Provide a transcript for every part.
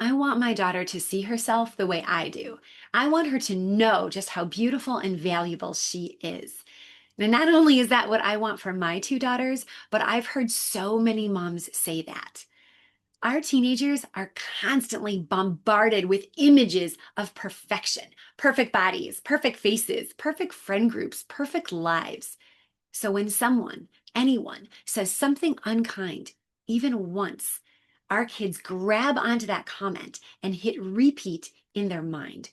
I want my daughter to see herself the way I do. I want her to know just how beautiful and valuable she is. And not only is that what I want for my two daughters, but I've heard so many moms say that. Our teenagers are constantly bombarded with images of perfection, perfect bodies, perfect faces, perfect friend groups, perfect lives. So when someone, anyone, says something unkind, even once, our kids grab onto that comment and hit repeat in their mind.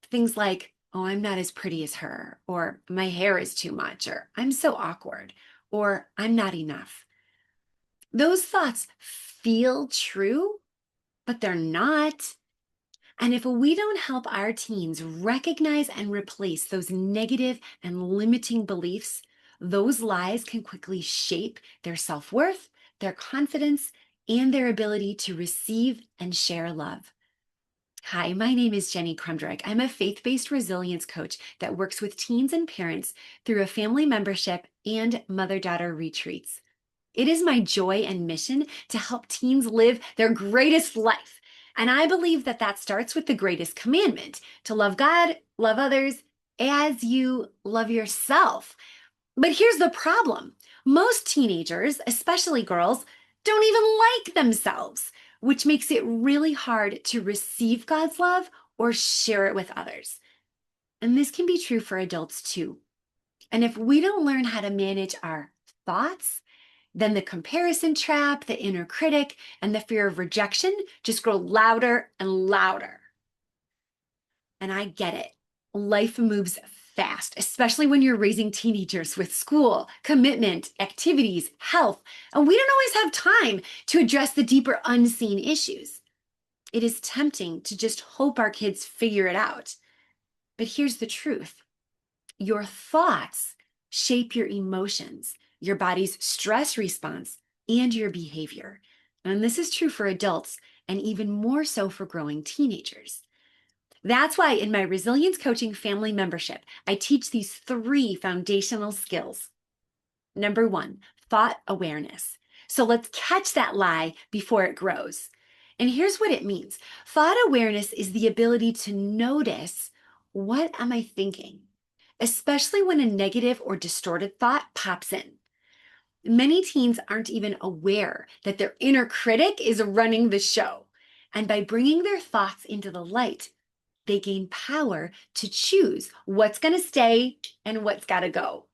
Things like, oh, I'm not as pretty as her, or my hair is too much, or I'm so awkward, or I'm not enough. Those thoughts feel true, but they're not. And if we don't help our teens recognize and replace those negative and limiting beliefs, those lies can quickly shape their self worth, their confidence, and their ability to receive and share love. Hi, my name is Jenny Krumdrick. I'm a faith-based resilience coach that works with teens and parents through a family membership and mother-daughter retreats. It is my joy and mission to help teens live their greatest life. And I believe that that starts with the greatest commandment to love God, love others as you love yourself. But here's the problem: most teenagers, especially girls, don't even like themselves, which makes it really hard to receive God's love or share it with others. And this can be true for adults too. And if we don't learn how to manage our thoughts, then the comparison trap, the inner critic, and the fear of rejection just grow louder and louder. And I get it. Life moves fast, especially when you're raising teenagers with school, commitment, activities, health, and we don't always have time to address the deeper unseen issues. It is tempting to just hope our kids figure it out. But here's the truth: your thoughts shape your emotions, your body's stress response, and your behavior. And this is true for adults and even more so for growing teenagers. That's why in my resilience coaching family membership, I teach these three foundational skills. Number one, thought awareness. So let's catch that lie before it grows. And here's what it means. Thought awareness is the ability to notice, what am I thinking? Especially when a negative or distorted thought pops in. Many teens aren't even aware that their inner critic is running the show. And by bringing their thoughts into the light, they gain power to choose what's going to stay and what's got to go.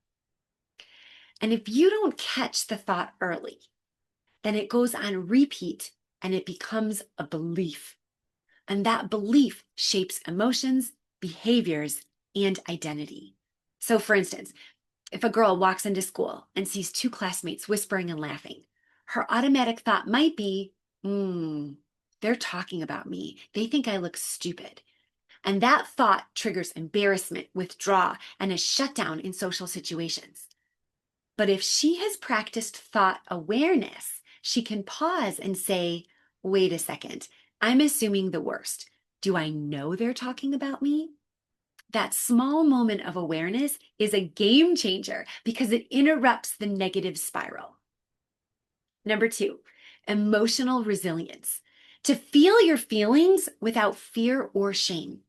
And if you don't catch the thought early, then it goes on repeat and it becomes a belief. And that belief shapes emotions, behaviors, and identity. So, for instance, if a girl walks into school and sees two classmates whispering and laughing, her automatic thought might be, they're talking about me. They think I look stupid. And that thought triggers embarrassment, withdrawal, and a shutdown in social situations. But if she has practiced thought awareness, she can pause and say, wait a second, I'm assuming the worst. Do I know they're talking about me? That small moment of awareness is a game changer because it interrupts the negative spiral. Number two, emotional resilience. To feel your feelings without fear or shame.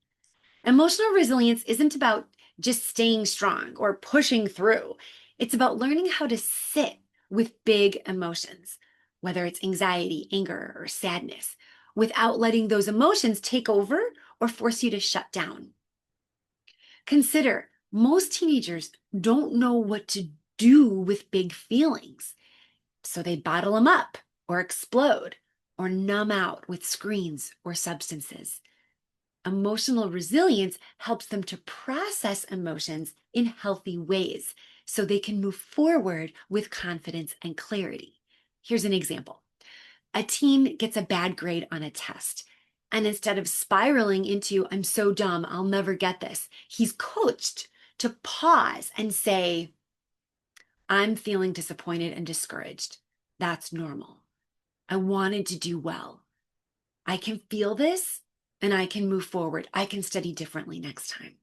Emotional resilience isn't about just staying strong or pushing through. It's about learning how to sit with big emotions, whether it's anxiety, anger, or sadness, without letting those emotions take over or force you to shut down. Consider, most teenagers don't know what to do with big feelings, so they bottle them up or explode or numb out with screens or substances. Emotional resilience helps them to process emotions in healthy ways so they can move forward with confidence and clarity. Here's an example. A teen gets a bad grade on a test, and instead of spiraling into, I'm so dumb, I'll never get this, he's coached to pause and say, I'm feeling disappointed and discouraged. That's normal. I wanted to do well. I can feel this and I can move forward. I can study differently next time.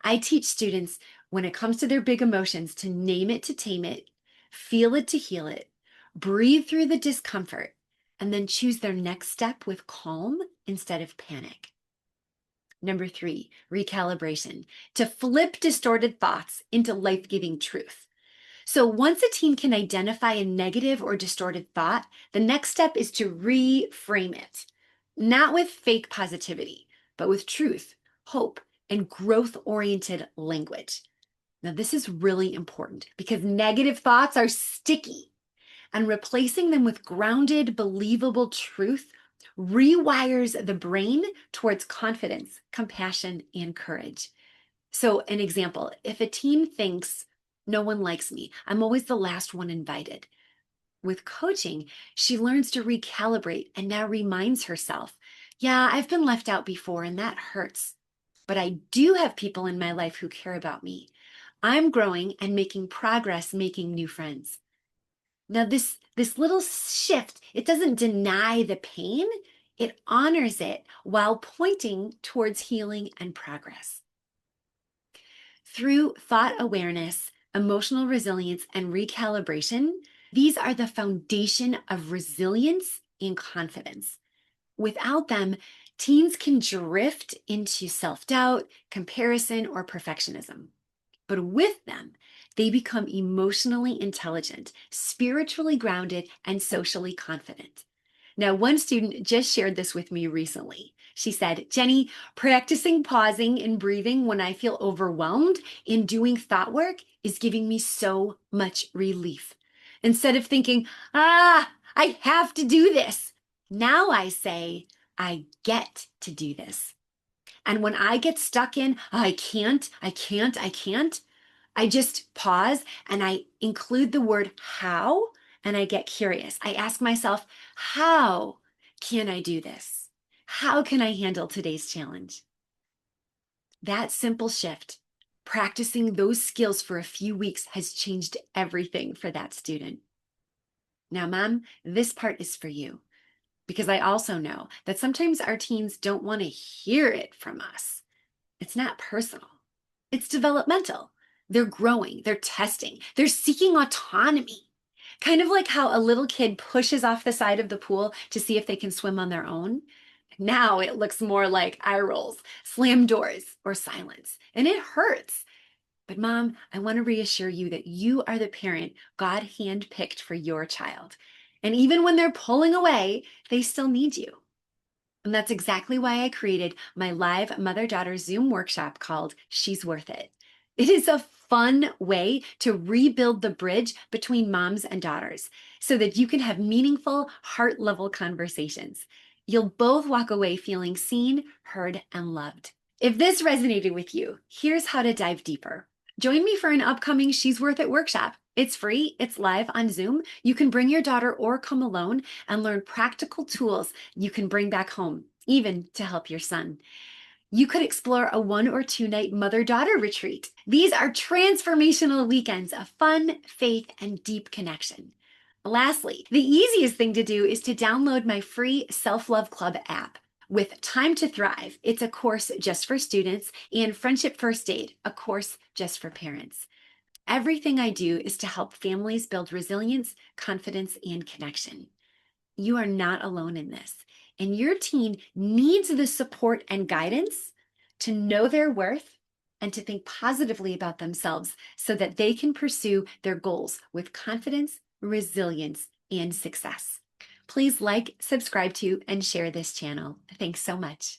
I teach students, when it comes to their big emotions, to name it to tame it, feel it to heal it, breathe through the discomfort, and then choose their next step with calm instead of panic. Number 3, recalibration, to flip distorted thoughts into life-giving truth. So once a teen can identify a negative or distorted thought, the next step is to reframe it, not with fake positivity, but with truth, hope, and growth-oriented language. Now, this is really important because negative thoughts are sticky, and replacing them with grounded, believable truth rewires the brain towards confidence, compassion, and courage. So, an example, if a teen thinks, no one likes me, I'm always the last one invited. With coaching, she learns to recalibrate and now reminds herself, yeah, I've been left out before and that hurts. But I do have people in my life who care about me. I'm growing and making progress, making new friends. Now, this little shift, it doesn't deny the pain, it honors it while pointing towards healing and progress. Through thought awareness, emotional resilience, and recalibration, these are the foundation of resilience and confidence. Without them, teens can drift into self-doubt, comparison, or perfectionism. But with them, they become emotionally intelligent, spiritually grounded, and socially confident. Now, one student just shared this with me recently. She said, Jenny, practicing pausing and breathing when I feel overwhelmed in doing thought work is giving me so much relief. Instead of thinking, I have to do this, now I say, I get to do this. And when I get stuck in, I can't, I just pause and I include the word how, and I get curious. I ask myself, how can I do this? How can I handle today's challenge? That simple shift, practicing those skills for a few weeks, has changed everything for that student. Now, Mom, this part is for you because I also know that sometimes our teens don't want to hear it from us. It's not personal. It's developmental. They're growing, they're testing, they're seeking autonomy. Kind of like how a little kid pushes off the side of the pool to see if they can swim on their own. Now it looks more like eye rolls, slam doors, or silence. And it hurts. But Mom, I want to reassure you that you are the parent God handpicked for your child. And even when they're pulling away, they still need you. And that's exactly why I created my live mother-daughter Zoom workshop called She's Worth It. It is a fun way to rebuild the bridge between moms and daughters so that you can have meaningful, heart-level conversations. You'll both walk away feeling seen, heard, and loved. If this resonated with you, here's how to dive deeper. Join me for an upcoming She's Worth It workshop. It's free, it's live on Zoom. You can bring your daughter or come alone and learn practical tools you can bring back home, even to help your son. You could explore a 1 or 2 night mother-daughter retreat. These are transformational weekends of fun, faith, and deep connection. Lastly, the easiest thing to do is to download my free Self-Love Club app. With Time to Thrive, it's a course just for students, and Friendship First Aid, a course just for parents. Everything I do is to help families build resilience, confidence, and connection. You are not alone in this, and your teen needs the support and guidance to know their worth and to think positively about themselves so that they can pursue their goals with confidence, resilience, and success. Please like, subscribe to, and share this channel. Thanks so much.